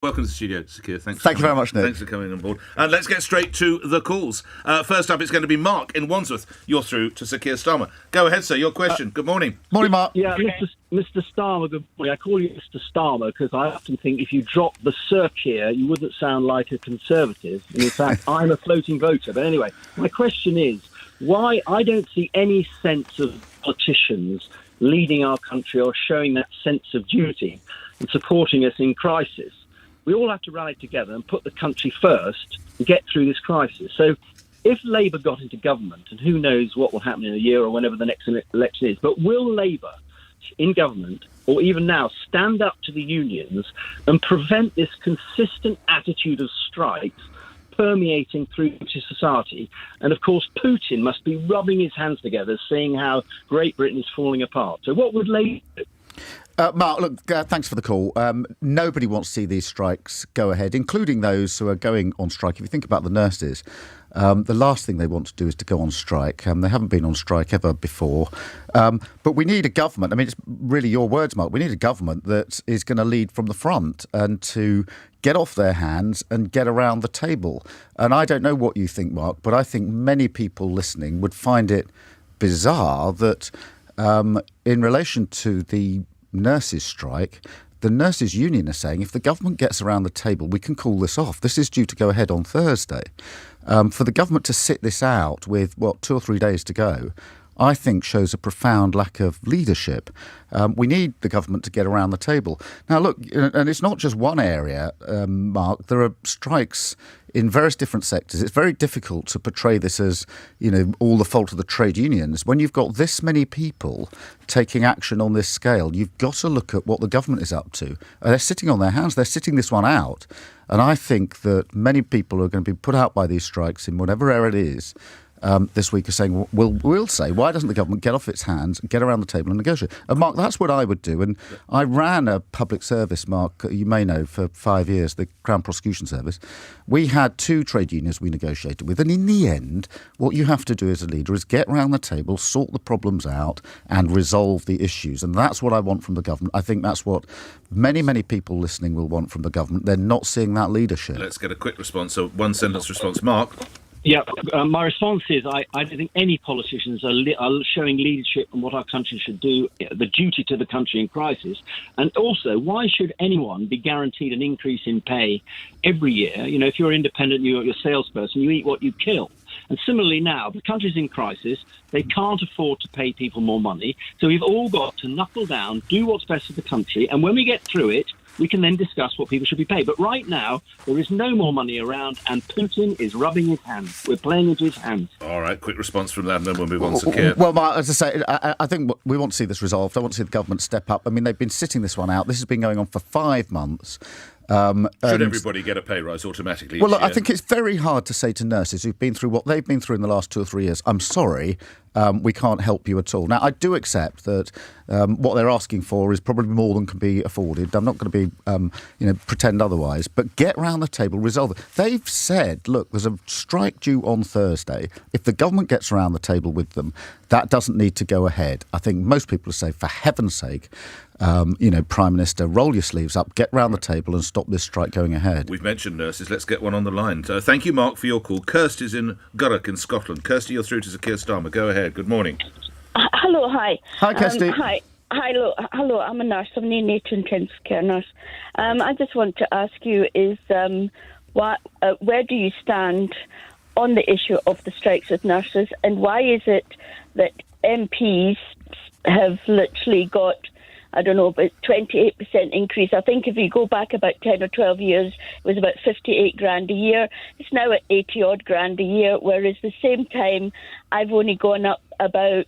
Welcome to the studio, Sir Keir. Thank you very much, Nick. Thanks for coming on board. And let's get straight to the calls. First up, it's going to be Mark in Wandsworth. You're through to Sir Keir Starmer. Go ahead, sir. Your question. Good morning. Morning, Mark. Yeah, Mr. Starmer, good morning. I call you Mr. Starmer because I often think if you drop the Sir Keir, you wouldn't sound like a Conservative. And in fact, I'm a floating voter. But anyway, my question is, why I don't see any sense of politicians leading our country or showing that sense of duty and supporting us in crisis. We all have to rally together and put the country first and get through this crisis. So if Labour got into government, and who knows what will happen in a year or whenever the next election is, but will Labour in government, or even now, stand up to the unions and prevent this consistent attitude of strikes permeating through to society? And of course, Putin must be rubbing his hands together, seeing how Great Britain is falling apart. So what would Labour do? Mark, look, thanks for the call. Nobody wants to see these strikes go ahead, including those who are going on strike. If you think about the nurses, the last thing they want to do is to go on strike. They haven't been on strike ever before. But we need a government. I mean, it's really your words, Mark. We need a government that is going to lead from the front and to get off their hands and get around the table. And I don't know what you think, Mark, but I think many people listening would find it bizarre that in relation to the nurses' strike, the nurses' union are saying if the government gets around the table, we can call this off. This is due to go ahead on Thursday. For the government to sit this out with, 2 or 3 days to go, I think shows a profound lack of leadership. We need the government to get around the table. Now, look, and it's not just one area, Mark. There are strikes in various different sectors. It's very difficult to portray this as, all the fault of the trade unions. When you've got this many people taking action on this scale, you've got to look at what the government is up to. They're sitting on their hands. They're sitting this one out. And I think that many people are going to be put out by these strikes in whatever area it is. This week are saying, we'll say, why doesn't the government get off its hands, get around the table and negotiate? And Mark, that's what I would do. And I ran a public service, Mark, you may know, for 5 years, the Crown Prosecution Service. We had 2 trade unions we negotiated with. And in the end, what you have to do as a leader is get round the table, sort the problems out and resolve the issues. And that's what I want from the government. I think that's what many, many people listening will want from the government. They're not seeing that leadership. Let's get a quick response. So one sentence response. Mark? Yeah, my response is I don't think any politicians are showing leadership on what our country should do, the duty to the country in crisis. And also, why should anyone be guaranteed an increase in pay every year? If you're independent, you're a salesperson, you eat what you kill. And similarly now, the country's in crisis. They can't afford to pay people more money. So we've all got to knuckle down, do what's best for the country. And when we get through it, we can then discuss what people should be paid. But right now, there is no more money around, and Putin is rubbing his hands. We're playing into his hands. All right, quick response from that, and then we'll move on to Keir. Well, Mark, as I say, I think we want to see this resolved. I want to see the government step up. I mean, they've been sitting this one out. This has been going on for 5 months. Should everybody get a pay rise automatically? Well, look, I think it's very hard to say to nurses who've been through what they've been through in the last 2 or 3 years, I'm sorry, we can't help you at all. Now, I do accept that what they're asking for is probably more than can be afforded. I'm not going to be, pretend otherwise. But get round the table, resolve it. They've said, look, there's a strike due on Thursday. If the government gets around the table with them, that doesn't need to go ahead. I think most people say, for heaven's sake, Prime Minister, roll your sleeves up, get round the table and stop this strike going ahead. We've mentioned nurses. Let's get one on the line. Thank you, Mark, for your call. Kirsty's in Gurrock in Scotland. Kirsty, you're through to Sir Keir Starmer. Go ahead. Good morning. Hello, hi. Hi, Kirsty. Hi. Hello, I'm a nurse. I'm an Nathan Kent's care nurse. I just want to ask you where do you stand on the issue of the strikes with nurses, and why is it that MPs have literally got, I don't know, about 28% increase? I think if you go back about 10 or 12 years, it was about 58 grand a year. It's now at 80 odd grand a year, whereas the same time, I've only gone up about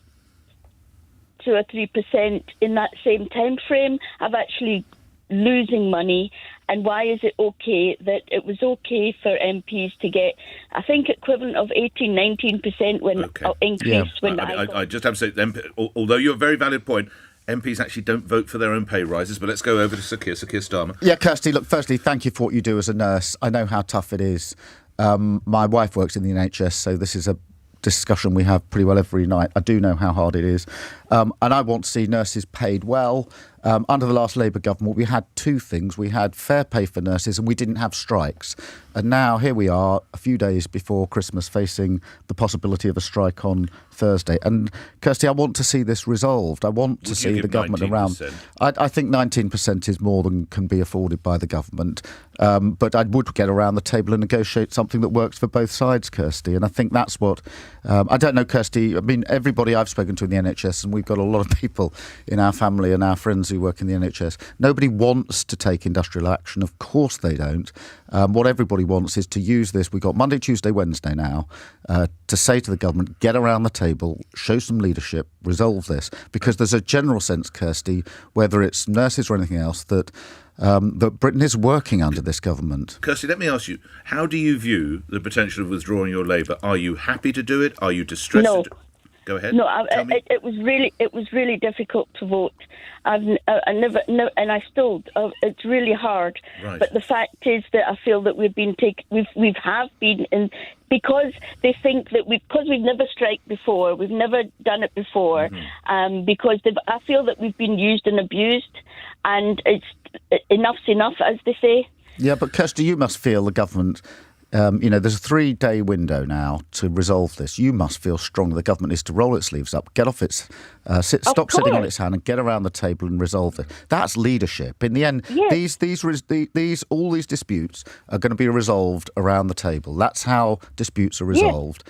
2 or 3% in that same time frame. I'm actually losing money. And why is it okay that it was okay for MPs to get, I think, equivalent of 18, 19% when increased? When I just have to say, although you're a very valid point, MPs actually don't vote for their own pay rises, but let's go over to Sir Keir Starmer. Yeah, Kirsty, look, firstly, thank you for what you do as a nurse. I know how tough it is. My wife works in the NHS, so this is a discussion we have pretty well every night. I do know how hard it is. And I want to see nurses paid well. Under the last Labour government, we had two things. We had fair pay for nurses and we didn't have strikes. And now here we are, a few days before Christmas, facing the possibility of a strike on Thursday. And, Kirsty, I want to see this resolved. I want to see the government 19%? around. I think 19% is more than can be afforded by the government. But I would get around the table and negotiate something that works for both sides, Kirsty. And I think that's what... I don't know, Kirsty. I mean, everybody I've spoken to in the NHS, and we've got a lot of people in our family and our friends who work in the NHS, nobody wants to take industrial action. Of course they don't. What everybody wants is to use this. We've got Monday, Tuesday, Wednesday now to say to the government, get around the table, show some leadership, resolve this. Because there's a general sense, Kirsty, whether it's nurses or anything else, that Britain is working under this government. Kirsty, let me ask you, how do you view the potential of withdrawing your Labour? Are you happy to do it? Are you distressed? No. Go ahead. No, it was really difficult to vote. I never, and I still. It's really hard. Right. But the fact is that I feel that we've been in because they think that because we've never striked before, we've never done it before. Because I feel that we've been used and abused, and enough's enough, as they say. Yeah, but Kirsty, you must feel the government. There's a 3-day window now to resolve this. You must feel strong. The government needs to roll its sleeves up, get off its, stop sitting on its hand, and get around the table and resolve it. That's leadership. In the end, yes. all these disputes are going to be resolved around the table. That's how disputes are resolved.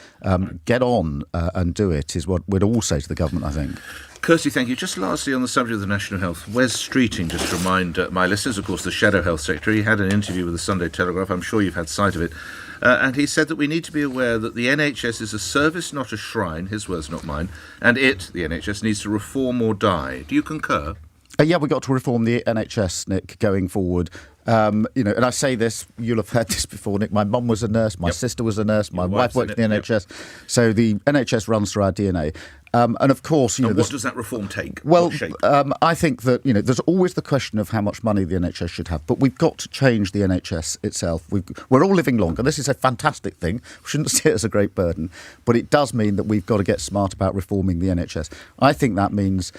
Get on and do it is what we'd all say to the government, I think. Kirsty, thank you. Just lastly, on the subject of the National Health, Wes Streeting, just to remind my listeners, of course, the Shadow Health Secretary, he had an interview with the Sunday Telegraph. I'm sure you've had sight of it. And he said that we need to be aware that the NHS is a service, not a shrine, his words, not mine, and the NHS, needs to reform or die. Do you concur? Yeah, we've got to reform the NHS, Nick, going forward. And I say this, you'll have heard this before, Nick. My mum was a nurse, my sister was a nurse, my wife worked in the NHS. So the NHS runs through our DNA. And of course, what does that reform take? Well, what shape? I think that, there's always the question of how much money the NHS should have. But we've got to change the NHS itself. We're all living longer. This is a fantastic thing. We shouldn't see it as a great burden. But it does mean that we've got to get smart about reforming the NHS. I think that means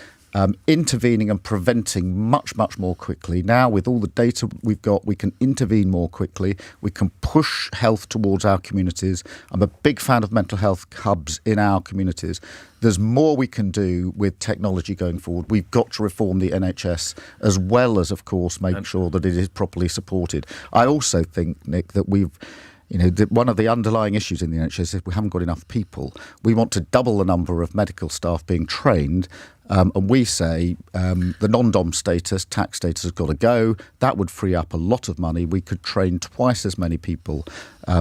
intervening and preventing much, much more quickly. Now, with all the data we've got, we can intervene more quickly. We can push health towards our communities. I'm a big fan of mental health hubs in our communities. There's more we can do with technology going forward. We've got to reform the NHS as well as, of course, make sure that it is properly supported. I also think, Nick, that one of the underlying issues in the NHS is we haven't got enough people. We want to double the number of medical staff being trained. And we say the non-dom status, tax status has got to go. That would free up a lot of money. We could train twice as many people,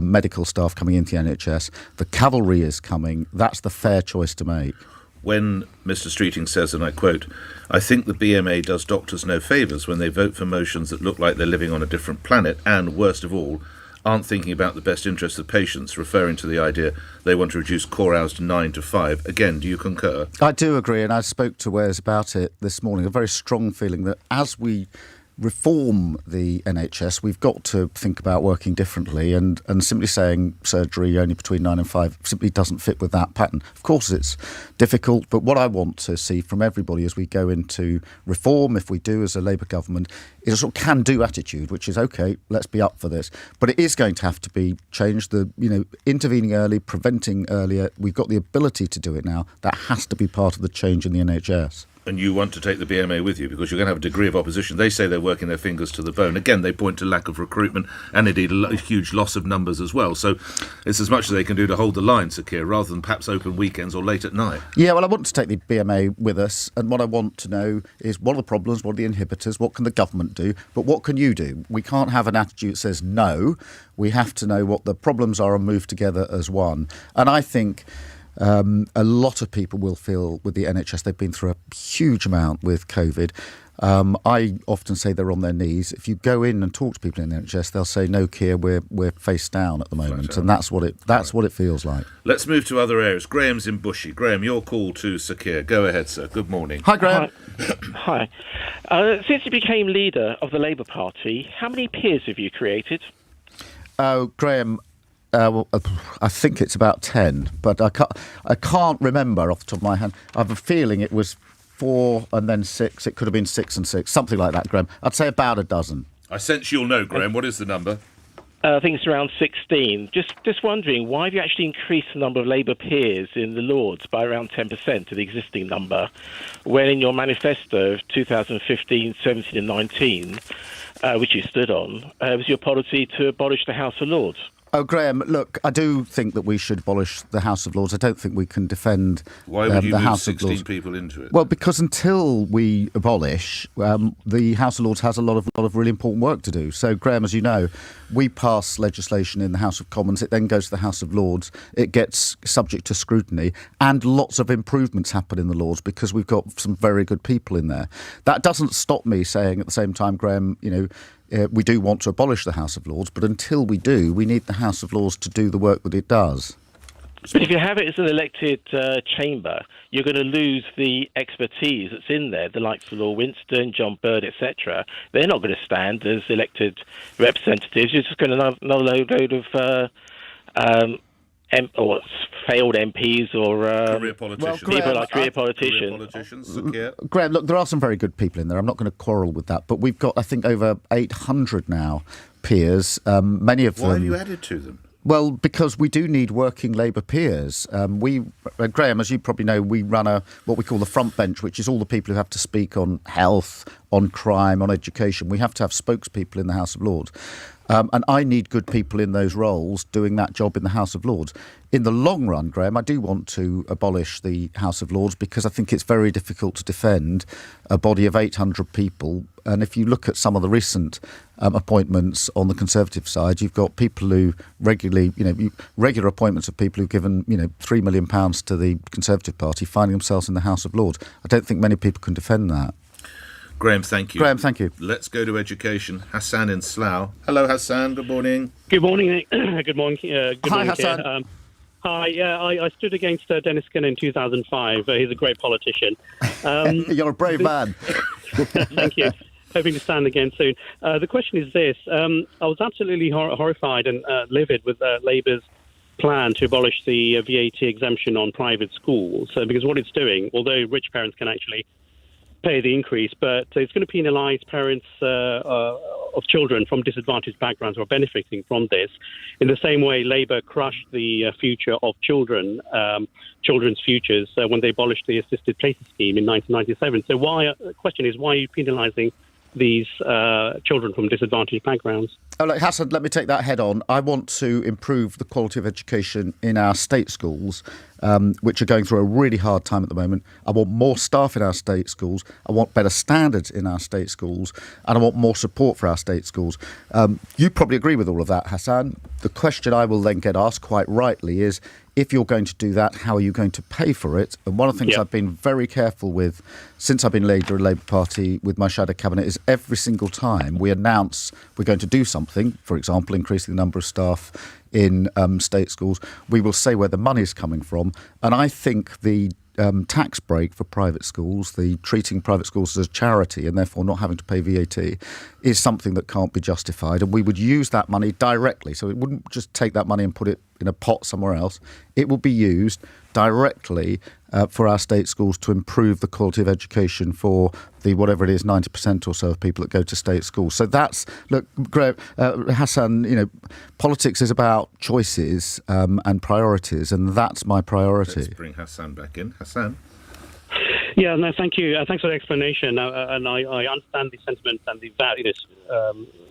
medical staff coming into the NHS. The cavalry is coming. That's the fair choice to make. When Mr. Streeting says, and I quote, "I think the BMA does doctors no favours when they vote for motions that look like they're living on a different planet and, worst of all, aren't thinking about the best interests of patients," referring to the idea they want to reduce core hours to 9 to 5. Again, do you concur? I do agree, and I spoke to Wes about it this morning. A very strong feeling that as we reform the NHS, we've got to think about working differently, and simply saying surgery only between 9 and 5 simply doesn't fit with that pattern. Of course, it's difficult, but what I want to see from everybody as we go into reform, if we do as a Labour government, is a sort of can-do attitude, which is, OK, let's be up for this. But it is going to have to be changed. Intervening early, preventing earlier, we've got the ability to do it now. That has to be part of the change in the NHS. And you want to take the BMA with you because you're going to have a degree of opposition. They say they're working their fingers to the bone. Again, they point to lack of recruitment and indeed a huge loss of numbers as well. So it's as much as they can do to hold the line, Sir Keir, rather than perhaps open weekends or late at night. Yeah, well, I want to take the BMA with us. And what I want to know is what are the problems, what are the inhibitors, what can the government do, but what can you do? We can't have an attitude that says no. We have to know what the problems are and move together as one. And I think a lot of people will feel with the NHS they've been through a huge amount with COVID. I often say they're on their knees. If you go in and talk to people in the NHS, they'll say, "No, Keir, we're face down at the moment," and that's what it feels like. Let's move to other areas. Graham's in Bushey. Graham, your call to Sir Keir. Go ahead, sir. Good morning. Hi, Graham. Hi. Since you became leader of the Labour Party, how many peers have you created? Oh, Graham. I think it's about 10, but I can't remember off the top of my head. I have a feeling it was 4 and then 6. It could have been 6 and 6, something like that, Graham. I'd say about a dozen. I sense you'll know, Graham. What is the number? I think it's around 16. Just wondering, why have you actually increased the number of Labour peers in the Lords by around 10% to the existing number, when in your manifesto of 2015, 17 and 19, which you stood on, was your policy to abolish the House of Lords? Oh, Graham, look, I do think that we should abolish the House of Lords. I don't think we can defend Why would you the move House of 16 Lords. people into it? Well, because until we abolish, the House of Lords has a lot of really important work to do. So, Graham, as you know, we pass legislation in the House of Commons. It then goes to the House of Lords. It gets subject to scrutiny, and lots of improvements happen in the Lords because we've got some very good people in there. That doesn't stop me saying at the same time, Graham, we do want to abolish the House of Lords, but until we do, we need the House of Lords to do the work that it does. But if you have it as an elected chamber, you're going to lose the expertise that's in there, the likes of Lord Winston, John Bird, etc. They're not going to stand as elected representatives. You're just going to have another load of or failed MPs or career politicians. People like career politicians. Career politicians. Sir Keir. Graham, look, there are some very good people in there. I'm not going to quarrel with that. But we've got, I think, over 800 now peers. Many of them... Why have you added to them? Well, because we do need working Labour peers. Graham, as you probably know, we run what we call the front bench, which is all the people who have to speak on health, on crime, on education. We have to have spokespeople in the House of Lords. And I need good people in those roles doing that job in the House of Lords. In the long run, Graham, I do want to abolish the House of Lords because I think it's very difficult to defend a body of 800 people. And if you look at some of the recent appointments on the Conservative side, you've got people who regularly, regular appointments of people who've given, £3 million to the Conservative Party finding themselves in the House of Lords. I don't think many people can defend that. Graham, thank you. Graham, thank you. Let's go to education. Hassan in Slough. Hello, Hassan. Good morning. Good morning, Nick. Good morning. Hi, Hassan. Hi. I stood against Dennis Skinner in 2005. He's a great politician. You're a brave man. Thank you. Hoping to stand again soon. The question is this. I was absolutely horrified and livid with Labour's plan to abolish the VAT exemption on private schools, because what it's doing, although rich parents can actually pay the increase, but it's going to penalise parents of children from disadvantaged backgrounds who are benefiting from this. In the same way, Labour crushed the future of children's futures when they abolished the assisted places scheme in 1997. So the question is, why are you penalising these children from disadvantaged backgrounds? Oh, look, Hassan, let me take that head on. I want to improve the quality of education in our state schools, which are going through a really hard time at the moment. I want more staff in our state schools. I want better standards in our state schools. And I want more support for our state schools. You probably agree with all of that, Hassan. The question I will then get asked quite rightly is, if you're going to do that, how are you going to pay for it? And one of the things I've been very careful with since I've been leader of the Labour Party with my shadow cabinet is every single time we announce we're going to do something, for example, increasing the number of staff in state schools, we will say where the money's coming from. And I think the tax break for private schools, the treating private schools as a charity and therefore not having to pay VAT, is something that can't be justified. And we would use that money directly. So it wouldn't just take that money and put it in a pot somewhere else. It will be used directly for our state schools to improve the quality of education for the, whatever it is, 90% or so of people that go to state schools. So that's, look, Hassan, politics is about choices and priorities, and that's my priority. Let's bring Hassan back in. Hassan? Yeah, no, thank you. Thanks for the explanation. And I understand the sentiment and the values,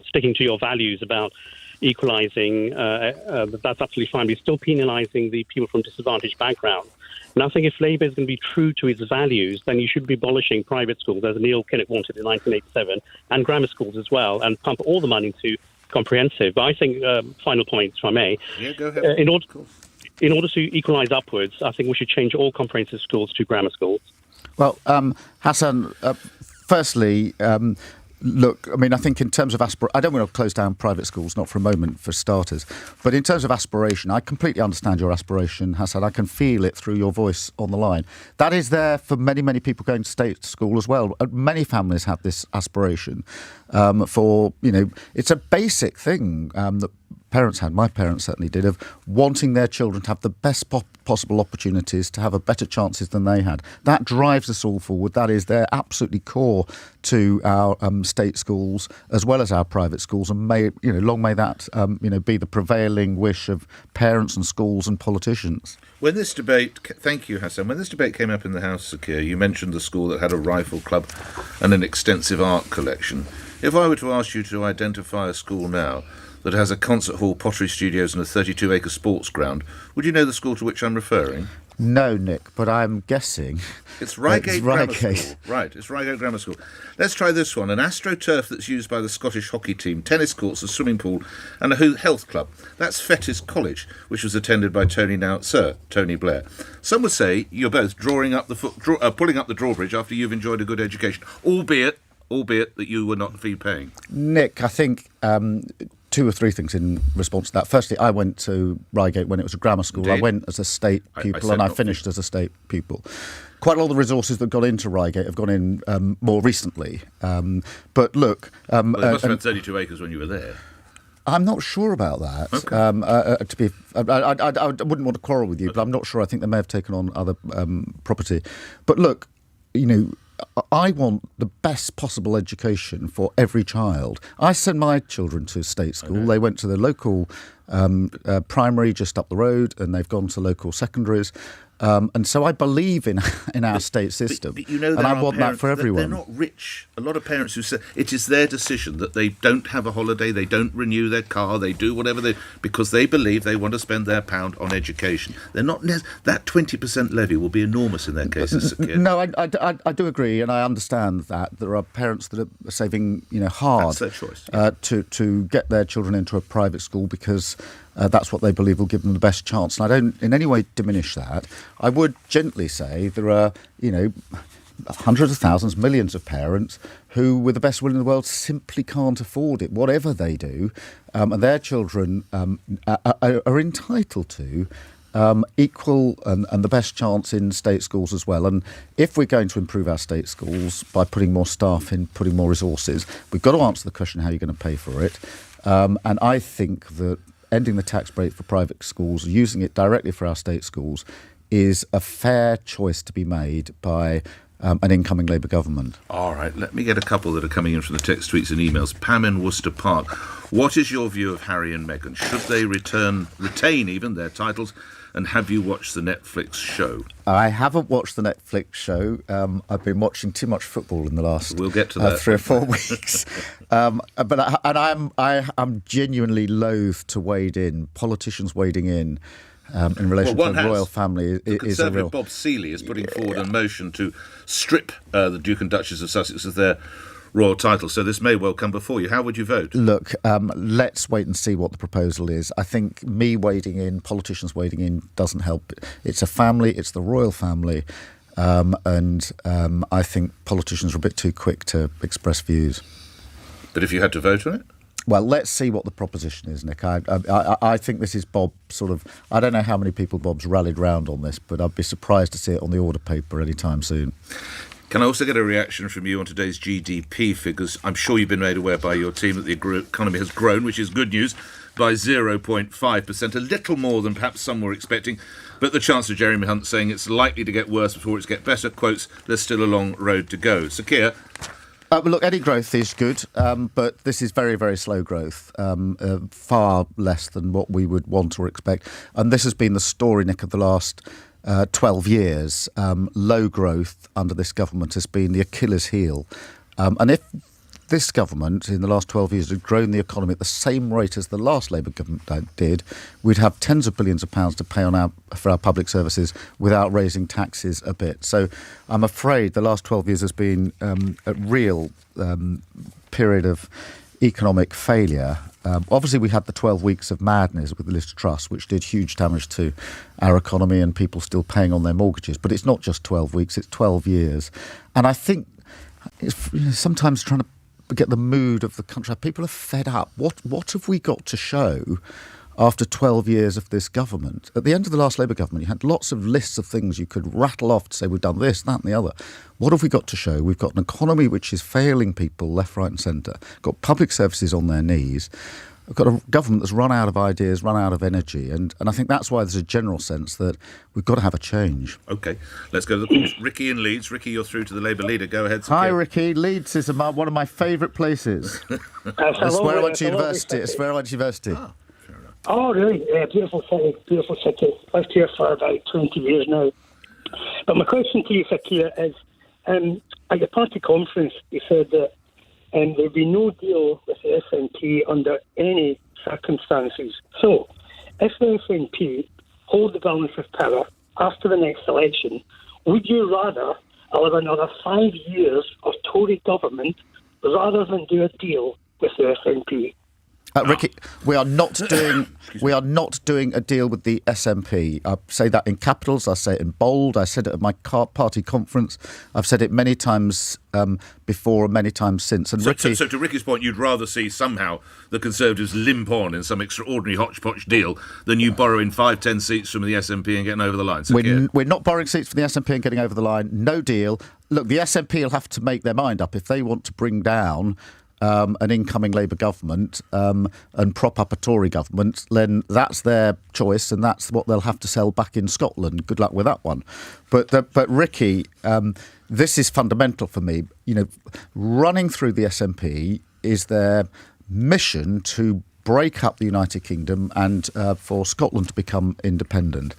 sticking to your values about equalising. That's absolutely fine. We're still penalising the people from disadvantaged backgrounds. And I think if Labour is going to be true to its values, then you should be abolishing private schools, as Neil Kinnock wanted in 1987, and grammar schools as well, and pump all the money into comprehensive. But I think, final point, if I may, go ahead. In order to equalise upwards, I think we should change all comprehensive schools to grammar schools. Well, Hassan, firstly, look, I mean, I think in terms of I don't want to close down private schools, not for a moment, for starters. But in terms of aspiration, I completely understand your aspiration, Hassan. I can feel it through your voice on the line. That is there for many, many people going to state school as well. Many families have this aspiration it's a basic thing that parents had, my parents certainly did, of wanting their children to have the best possible opportunities, to have a better chances than they had. That drives us all forward. That is, they're absolutely core to our state schools as well as our private schools, and long may that be the prevailing wish of parents and schools and politicians. When this debate, thank you, Hassan. When this debate came up in the House, Sir Keir, you mentioned the school that had a rifle club and an extensive art collection. If I were to ask you to identify a school now that has a concert hall, pottery studios and a 32-acre sports ground, would you know the school to which I'm referring? No, Nick, but I'm guessing... It's Reigate Grammar School. Right, it's Reigate Grammar School. Let's try this one. An AstroTurf that's used by the Scottish hockey team, tennis courts, a swimming pool and a health club. That's Fettes College, which was attended by Sir Tony Blair. Some would say you're both pulling up the drawbridge after you've enjoyed a good education, albeit that you were not fee paying. Nick, I think... two or three things in response to that. Firstly, I went to Reigate when it was a grammar school. Indeed. I went as a state pupil and I finished as a state pupil. Quite a lot of the resources that got into Reigate have gone in more recently. But look... well, they must have had 32 acres when you were there. I'm not sure about that. Okay. I wouldn't want to quarrel with you, but I'm not sure. I think they may have taken on other property. But look, I want the best possible education for every child. I send my children to state school. Okay. They went to the local primary just up the road, and they've gone to local secondaries. And so I believe in our state system, but and I want that for everyone. They're not rich. A lot of parents who say it is their decision that they don't have a holiday, they don't renew their car, they do whatever because they believe they want to spend their pound on education. They're not that 20% levy will be enormous in their cases. No, I do agree, and I understand that there are parents that are saving hard. That's their choice. To get their children into a private school because. That's what they believe will give them the best chance. And I don't in any way diminish that. I would gently say there are, hundreds of thousands, millions of parents who, with the best will in the world, simply can't afford it, whatever they do. And their children are entitled to equal and the best chance in state schools as well. And if we're going to improve our state schools by putting more staff in, putting more resources, we've got to answer the question how you're going to pay for it. And I think that ending the tax break for private schools, using it directly for our state schools, is a fair choice to be made by an incoming Labour government. All right, let me get a couple that are coming in from the text, tweets and emails. Pam in Worcester Park. What is your view of Harry and Meghan? Should they retain even their titles? And have you watched the Netflix show? I haven't watched the Netflix show. I've been watching too much football in the last we'll get to that. 3 or 4 weeks. I'm genuinely loath to wade in. Politicians wading in relation to the royal family is Conservative a real... Bob Seeley is putting forward a motion to strip the Duke and Duchess of Sussex of their royal title, so this may well come before you. How would you vote? Look, let's wait and see what the proposal is. I think me wading in, politicians wading in, doesn't help. It's a family, it's the royal family, and I think politicians are a bit too quick to express views. But if you had to vote on it? Well, let's see what the proposition is, Nick. I think this is Bob sort of... I don't know how many people Bob's rallied round on this, but I'd be surprised to see it on the order paper anytime soon. Can I also get a reaction from you on today's GDP figures? I'm sure you've been made aware by your team that the economy has grown, which is good news, by 0.5%, a little more than perhaps some were expecting. But the Chancellor Jeremy Hunt saying it's likely to get worse before it's get better. Quotes, there's still a long road to go. Sir Keir? Look, any growth is good, but this is very, very slow growth, far less than what we would want or expect. And this has been the story, Nick, of the last 12 years. Low growth under this government has been the Achilles heel. And if this government in the last 12 years had grown the economy at the same rate as the last Labour government did, we'd have tens of billions of pounds to pay for our public services without raising taxes a bit. So I'm afraid the last 12 years has been a real period of economic failure. Obviously, we had the 12 weeks of madness with the Liz Truss, which did huge damage to our economy and people still paying on their mortgages. But it's not just 12 weeks, it's 12 years. And I think it's, sometimes trying to get the mood of the country. People are fed up. What have we got to show after 12 years of this government? At the end of the last Labour government, you had lots of lists of things you could rattle off to say we've done this, that and the other. What have we got to show? We've got an economy which is failing people left, right and centre, got public services on their knees. We've got a government that's run out of ideas, run out of energy, and I think that's why there's a general sense that we've got to have a change. OK, let's go to the calls. Ricky in Leeds. Ricky, you're through to the Labour leader. Go ahead. Hi, Ricky. Leeds is one of my favourite places. It's where I went to university. It's where I went to university. Ah, fair enough. Oh, really? Yeah, beautiful city, beautiful city. Lived here for about 20 years now. But my question to you, Sir Keir, is at your party conference, you said that there'd be no deal with the SNP under any circumstances. So, if the SNP hold the balance of power after the next election, would you rather allow another 5 years of Tory government rather than do a deal with the SNP? Ricky, we are not doing a deal with the SNP. I say that in capitals. I say it in bold. I said it at my party conference. I've said it many times before and many times since. And so to Ricky's point, you'd rather see somehow the Conservatives limp on in some extraordinary hodgepodge deal than you borrowing 5-10 seats from the SNP and getting over the line. We're not borrowing seats from the SNP and getting over the line. No deal. Look, the SNP will have to make their mind up if they want to bring down an incoming Labour government and prop up a Tory government, then that's their choice and that's what they'll have to sell back in Scotland. Good luck with that one. But Ricky, this is fundamental for me. You know, running through the SNP is their mission to break up the United Kingdom and for Scotland to become independent.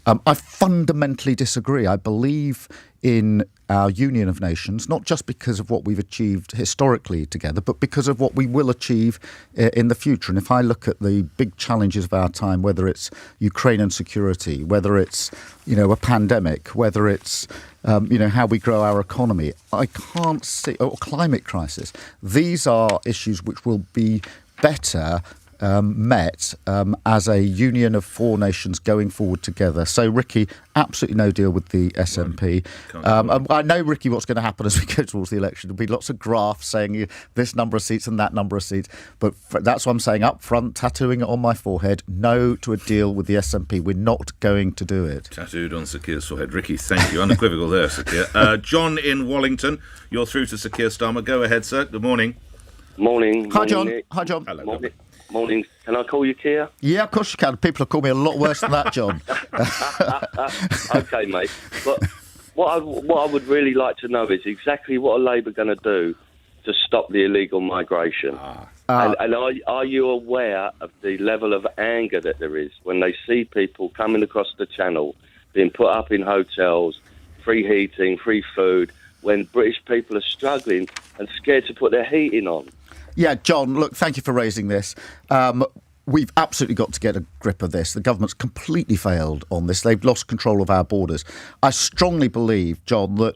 I fundamentally disagree. I believe in our union of nations, not just because of what we've achieved historically together, but because of what we will achieve in the future. And if I look at the big challenges of our time, whether it's Ukrainian security, whether it's, a pandemic, whether it's, how we grow our economy, I can't see, or climate crisis. These are issues which will be better met as a union of four nations going forward together. So, Ricky, absolutely no deal with the SNP. I know, Ricky, what's going to happen as we go towards the election. There'll be lots of graphs saying this number of seats and that number of seats. But that's what I'm saying up front, tattooing it on my forehead, no to a deal with the SNP. We're not going to do it. Tattooed on Sir Keir's forehead. Ricky, thank you. Unequivocal there, Sir Keir. John in Wallington, you're through to Sir Keir Starmer. Go ahead, sir. Good morning. Morning. Hi, John. Nick. Hi, John. Hello. Morning. Can I call you Keir? Yeah, of course you can. People have called me a lot worse than that, John. Okay, mate. But what I would really like to know is exactly what are Labour going to do to stop the illegal migration? And are you aware of the level of anger that there is when they see people coming across the channel, being put up in hotels, free heating, free food, when British people are struggling and scared to put their heating on? Yeah, John, look, thank you for raising this. We've absolutely got to get a grip of this. The government's completely failed on this. They've lost control of our borders. I strongly believe, John, that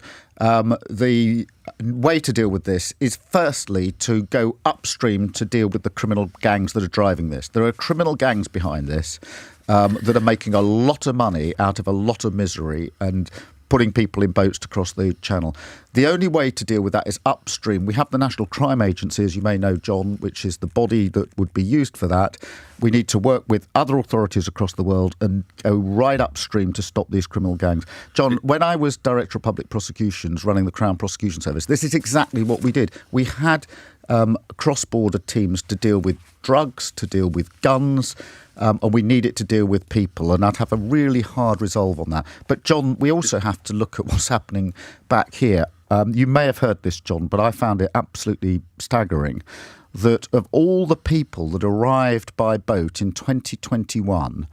the way to deal with this is firstly to go upstream to deal with the criminal gangs that are driving this. There are criminal gangs behind this that are making a lot of money out of a lot of misery and putting people in boats to cross the channel. The only way to deal with that is upstream. We have the National Crime Agency, as you may know, John, which is the body that would be used for that. We need to work with other authorities across the world and go right upstream to stop these criminal gangs. John, when I was Director of Public Prosecutions running the Crown Prosecution Service, this is exactly what we did. We had cross-border teams to deal with drugs, to deal with guns, and we need it to deal with people. And I'd have a really hard resolve on that. But, John, we also have to look at what's happening back here. You may have heard this, John, but I found it absolutely staggering that of all the people that arrived by boat in 2021,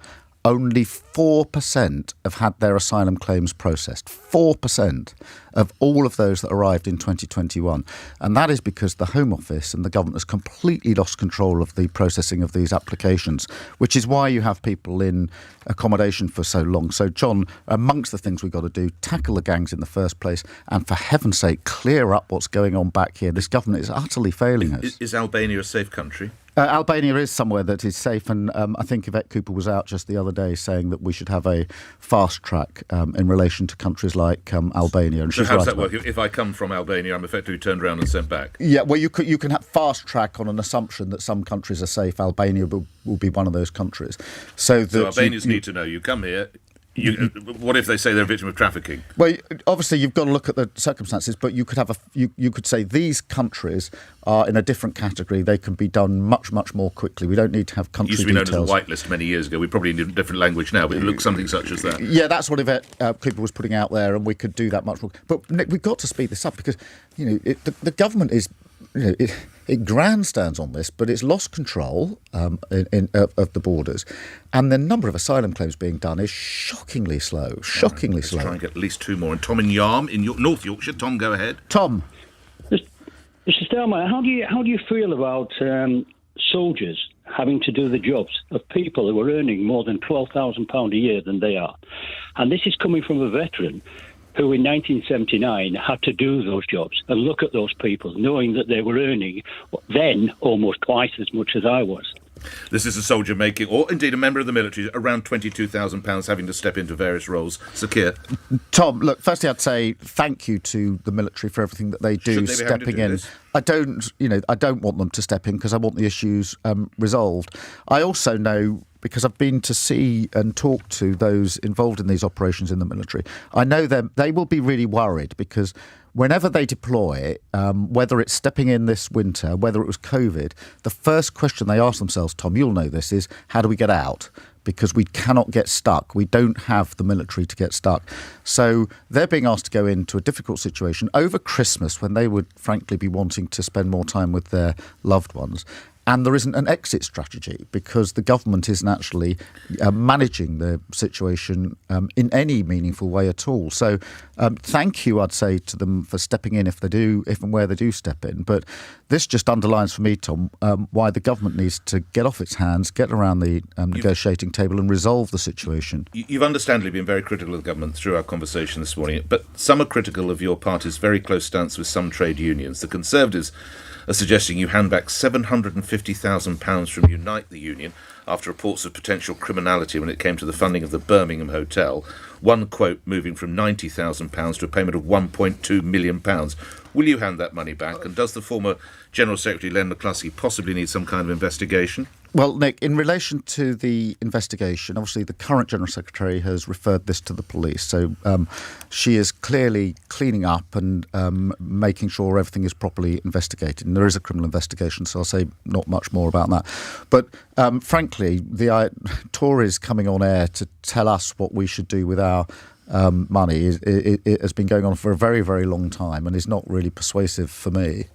only 4% have had their asylum claims processed. 4% of all of those that arrived in 2021. And that is because the Home Office and the government has completely lost control of the processing of these applications, which is why you have people in accommodation for so long. So, John, amongst the things we've got to do, tackle the gangs in the first place and, for heaven's sake, clear up what's going on back here. This government is utterly failing us. Is Albania a safe country? Albania is somewhere that is safe, and I think Yvette Cooper was out just the other day saying that we should have a fast track in relation to countries like Albania. And so how does that work? If I come from Albania, I'm effectively turned around and sent back? Yeah, well, you can have fast track on an assumption that some countries are safe. Albania will be one of those countries. So Albanians need to know you come here, What if they say they're a victim of trafficking? Well, obviously you've got to look at the circumstances, but you could have you could say these countries are in a different category. They can be done much more quickly. We don't need to have country It used to be known details. as a whitelist many years ago. We probably need a different language now, but it looks something such as that. Yeah, that's what Yvette Cooper was putting out there, and we could do that much more. But Nick, we've got to speed this up because the government is. It grandstands on this, but it's lost control of the borders, and the number of asylum claims being done is shockingly slow. Let's try and get at least 2 more. And Tom in Yarm in North Yorkshire. Tom, go ahead. Tom, Mr. Starmer, how do you feel about soldiers having to do the jobs of people who are earning more than £12,000 a year than they are? And this is coming from a veteran who in 1979 had to do those jobs and look at those people, knowing that they were earning then almost twice as much as I was. This is a soldier making, or indeed a member of the military, around £22,000 having to step into various roles. Sir Keir. Tom, look, firstly I'd say thank you to the military for everything that they do, Should they be having to stepping do in. this? I don't want them to step in because I want the issues resolved. I also know, because I've been to see and talk to those involved in these operations in the military, I know they will be really worried because whenever they deploy, whether it's stepping in this winter, whether it was COVID, the first question they ask themselves, Tom, you'll know this, is how do we get out? Because we cannot get stuck. We don't have the military to get stuck. So they're being asked to go into a difficult situation over Christmas when they would frankly be wanting to spend more time with their loved ones. And there isn't an exit strategy because the government isn't actually managing the situation in any meaningful way at all. So thank you, I'd say, to them for stepping in if and where they do step in. But this just underlines for me, Tom, why the government needs to get off its hands, get around the negotiating table and resolve the situation. You've understandably been very critical of the government through our conversation this morning, but some are critical of your party's very close stance with some trade unions. The Conservatives are suggesting you hand back £750,000 from Unite the Union after reports of potential criminality when it came to the funding of the Birmingham Hotel. One quote moving from £90,000 to a payment of £1.2 million. Will you hand that money back? And does the former General Secretary Len McCluskey possibly need some kind of investigation? Well, Nick, in relation to the investigation, obviously the current General Secretary has referred this to the police. So she is clearly cleaning up and making sure everything is properly investigated. And there is a criminal investigation, so I'll say not much more about that. But frankly, the Tories coming on air to tell us what we should do with our money it has been going on for a very, very long time and is not really persuasive for me.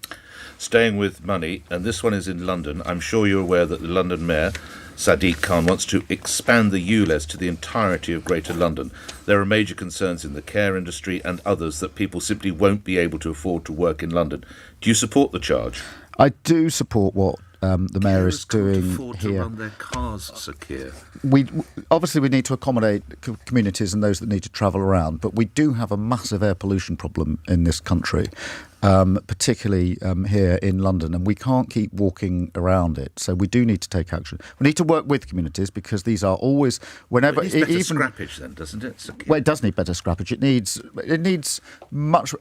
Staying with money, and this one is in London. I'm sure you're aware that the London Mayor, Sadiq Khan, wants to expand the ULEZ to the entirety of Greater London. There are major concerns in the care industry and others that people simply won't be able to afford to work in London. Do you support the charge? I do support what the mayor is doing can't afford here. to run their cars, Sir Keir. We need to accommodate communities and those that need to travel around, but we do have a massive air pollution problem in this country, particularly here in London, and we can't keep walking around it. So we do need to take action. We need to work with communities because these are always whenever It needs better scrappage, then, doesn't it, Sir Keir? Well, it does need better scrappage. It needs much.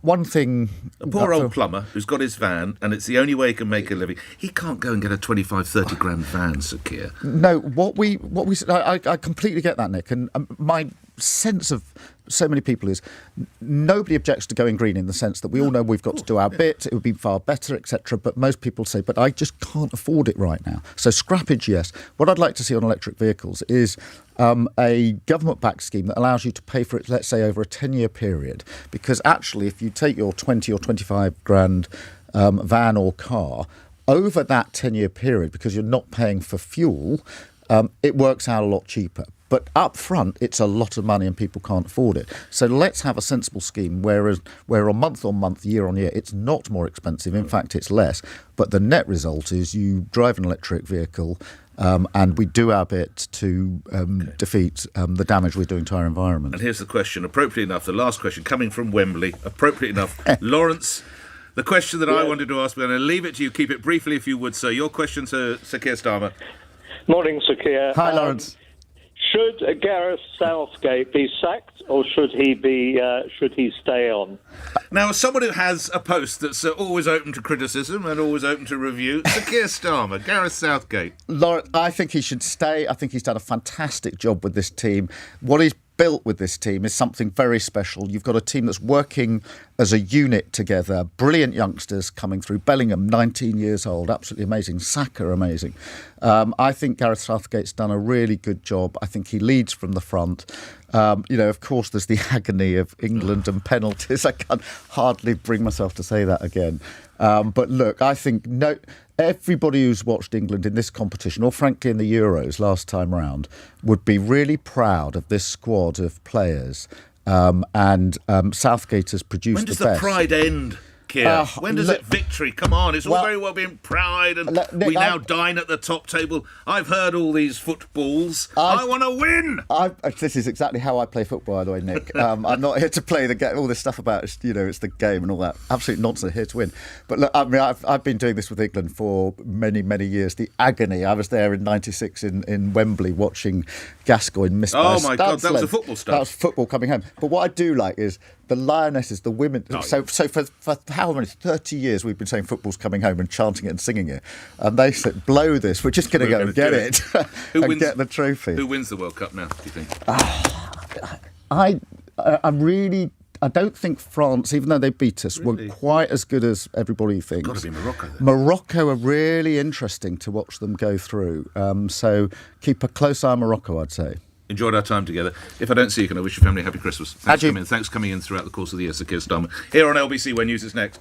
One thing. A poor old plumber who's got his van, and it's the only way he can make a living. He can't go and get a 25, 30 grand van, Sir Keir. No, what we I completely get that, Nick, and my sense of so many people is nobody objects to going green in the sense that we all know we've got to do our bit, it would be far better, etc. But most people say, but I just can't afford it right now. So scrappage, yes. What I'd like to see on electric vehicles is a government-backed scheme that allows you to pay for it, let's say, over a 10-year period. Because actually, if you take your 20 or 25 grand van or car, over that 10-year period, because you're not paying for fuel, it works out a lot cheaper. But up front, it's a lot of money and people can't afford it. So let's have a sensible scheme where on month, year on year, it's not more expensive. In fact, it's less. But the net result is you drive an electric vehicle and we do our bit to defeat the damage we're doing to our environment. And here's the question, appropriately enough, the last question coming from Wembley, appropriately enough, Lawrence. The question that I wanted to ask, we're going to leave it to you. Keep it briefly if you would, sir. Your question to Sir Keir Starmer. Morning, Sir Keir. Hi, Lawrence. Should Gareth Southgate be sacked, or should he stay on? Now, as someone who has a post that's always open to criticism and always open to review, Sir Keir Starmer, Gareth Southgate. Lauren, I think he should stay. I think he's done a fantastic job with this team. What he's built with this team is something very special. You've got a team that's working as a unit together. Brilliant youngsters coming through. Bellingham, 19 years old, absolutely amazing. Saka, amazing. I think Gareth Southgate's done a really good job. I think he leads from the front. Of course, there's the agony of England and penalties. I can hardly bring myself to say that again. But look, I think everybody who's watched England in this competition, or frankly in the Euros last time round, would be really proud of this squad of players. And Southgate has produced the best. When does the pride end, Keir? When does it victory? Come on, it's all very well being pride and Nick, we now dine at the top table. I've heard all these footballs. I want to win! This is exactly how I play football, by the way, Nick. I'm not here to play the game, all this stuff about, it's the game and all that. Absolute nonsense, here to win. But look, I mean, I've been doing this with England for many, many years. The agony. I was there in '96 in Wembley watching Gascoigne miss by Oh, my God, that was the football stuff. That was football coming home. But what I do like is the Lionesses, the women. So for how many 30 years we've been saying football's coming home and chanting it and singing it, and they said, "Blow this! We're just going to go and get it and get the trophy." Who wins the World Cup now? Do you think? I don't think France, even though they beat us, were quite as good as everybody thinks. Got to be Morocco, then. Morocco are really interesting to watch them go through. So keep a close eye on Morocco, I'd say. Enjoyed our time together. If I don't see you, can I wish your family a happy Christmas? Thanks for coming in throughout the course of the year, Sir Keir Starmer. Here on LBC, where news is next.